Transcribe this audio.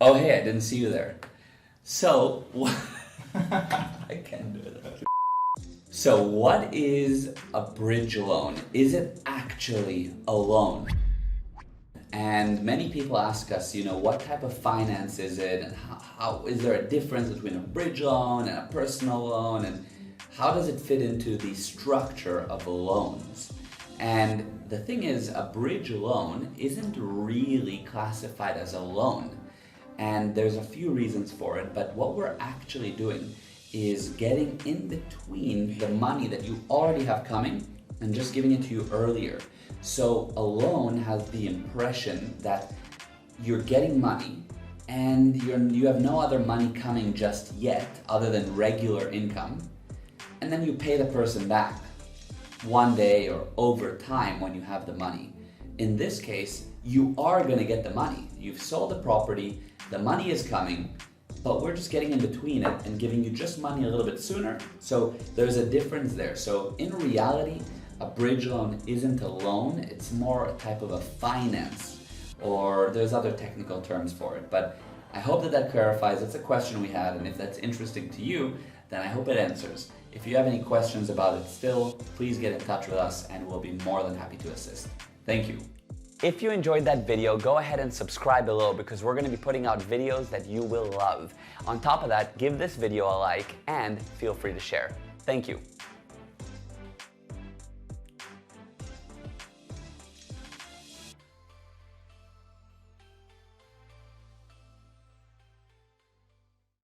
Oh, hey, I didn't see you there. So, I can't do that. So, what is a bridge loan? Is it actually a loan? And many people ask us, what type of finance is it, and how is there a difference between a bridge loan and a personal loan, and how does it fit into the structure of loans? And the thing is, a bridge loan isn't really classified as a loan. And there's a few reasons for it, but what we're actually doing is getting in between the money that you already have coming and just giving it to you earlier. So a loan has the impression that you're getting money and you have no other money coming just yet other than regular income, and then you pay the person back one day or over time when you have the money. In this case, you are going to get the money. You've sold the property, the money is coming, but we're just getting in between it and giving you just money a little bit sooner. So there's a difference there. So in reality, a bridge loan isn't a loan, it's more a type of a finance, or there's other technical terms for it. But I hope that clarifies. It's a question we had, and if that's interesting to you, then I hope it answers. If you have any questions about it still, please get in touch with us and we'll be more than happy to assist. Thank you. If you enjoyed that video, go ahead and subscribe below because we're going to be putting out videos that you will love. On top of that, give this video a like and feel free to share. Thank you.